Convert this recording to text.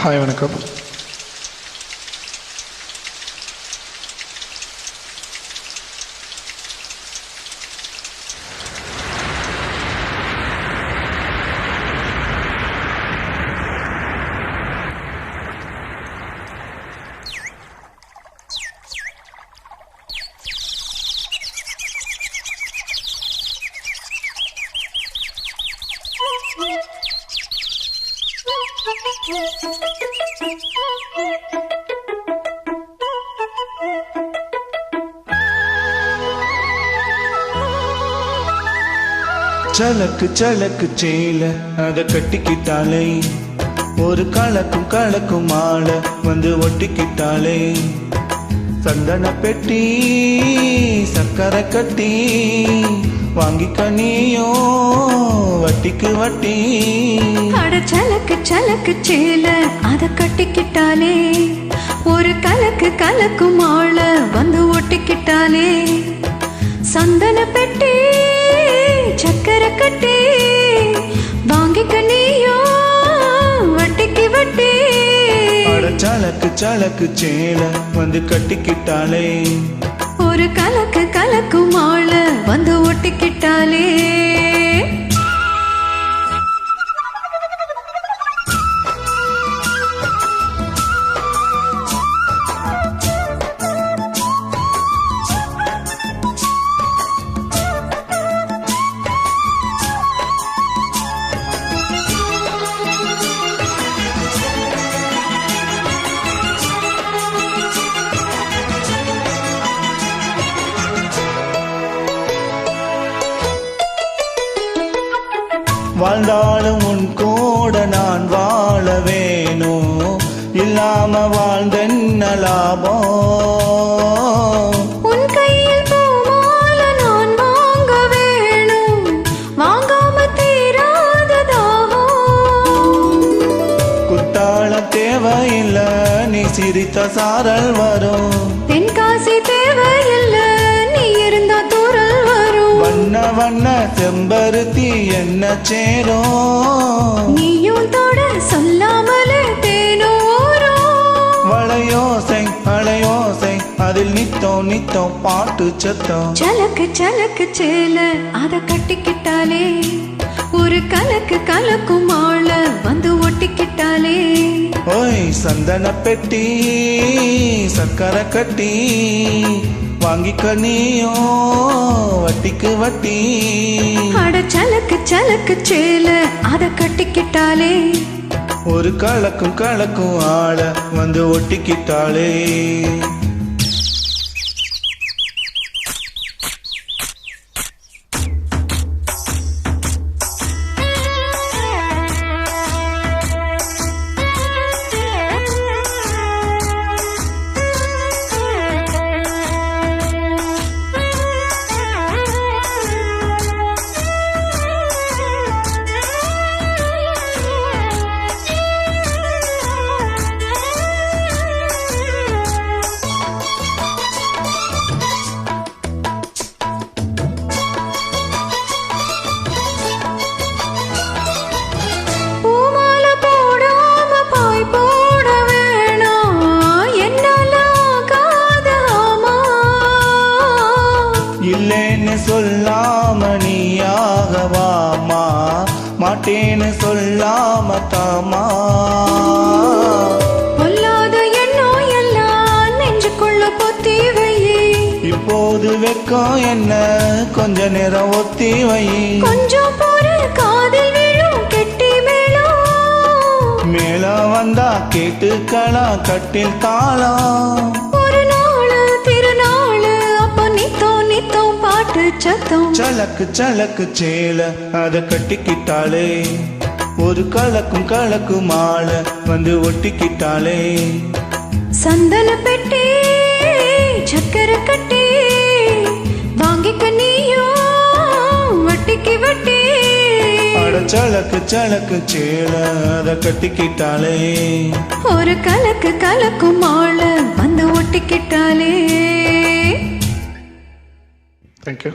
Hi வணக்கம். சலக்கு சலக்கு சேல அத கட்டிக்கிட்டாலே, ஒரு கலக்கும் கலக்கும் மாலை வந்து ஒட்டிக்கிட்டாலே, சந்தன பெட்டி சக்கரை கட்டி வாங்கிக்க நீயோ வட்டிக்கு வட்டி. அட சலக்கு சலக்கு சேல அத கட்டிக்கிட்டாலே, ஒரு கலக்கு கலக்கும் மாலை வந்து ஒட்டிக்கிட்டாலே, சந்தன பெட்டி சக்கரை கட்டி வாங்கிக்க நீயோ வட்டிக்கு வட்டி. அட சலக்கு சலக்கு சேல வந்து கட்டிக்கிட்டாலே, ஒரு கலக்கு கலக்கும் மாலை வந்து ஒட்டிக்கிட்டாலே. வாழ்ந்தாலும் உன் கூட நான் வாழ வேணும், இல்லாம வாழ்ந்தென்ன லாபம். உன் கையில் பூமாலை நான் வாங்க வேணும், வாங்காம தீராத தாகம். குத்தாள தேவையில்லை, நீ சிரித்த சாரல் வரும். தென்காசி தேவையில்லை, நீ இருந்தா தூரல் வரும். வண்ண வண்ண செம்பருத்தி என்ன சேரும், நீயும் தொட சொல்லாமலே தேனோரும். வளையோசை அலையோசை அதில் நித்தம் நித்தம் பாட்டு சத்தம். சலக்கு சலக்கு சேல அத கட்டிக்கிட்டாலே, ஒரு கலக்கு கலக்கும் மாலை வந்து ஒட்டிக்கிட்டாலே, ஓய் சந்தன பெட்டி சக்கரை கட்டி வாங்கிக்க நீயோ வட்டிக்கு வட்டி. அட சலக்கு சலக்கு சேல அத கட்டிக்கிட்டாலே, ஒரு கலக்கும் கலக்கும் ஆள வந்து ஒட்டிக்கிட்டாளே. இல்லேன்னு சொல்லாம நீயாகவாமா, மாட்டேன்னு சொல்லாம தாமா. பொல்லாத எண்ணம் எல்லாம் நெஞ்சுக்குள்ள பொத்தி வை. இப்போது வெக்கம் என்ன கொஞ்ச நேரம் ஒத்தி வை. கொஞ்சம் பொறு காதில் விழும் கெட்டி மேளம். மேல வந்தா கேட்டுக்கலாம் கட்டில் தாளம். ஒரு நாள் திருநாள் அப்ப நித்தம் நித்தம் பாட்டு சத்தம். சலக்கு சலக்கு சேல அத கட்டிக்கிட்டாலே, ஒரு கலக்கும் கலக்கும் மாலை வந்து ஒட்டிக்கிட்டாலே, சந்தன பெட்டி சக்கரை கட்டி வாங்கிக்க நீயோ வட்டிக்கு வட்டி. அட சலக்கு சலக்கு சேல அத கட்டிக்கிட்டாலே, ஒரு கலக்கு கலக்கும் மாலை வந்து ஒட்டிக்கிட்டாலே. தேங்க்யூ.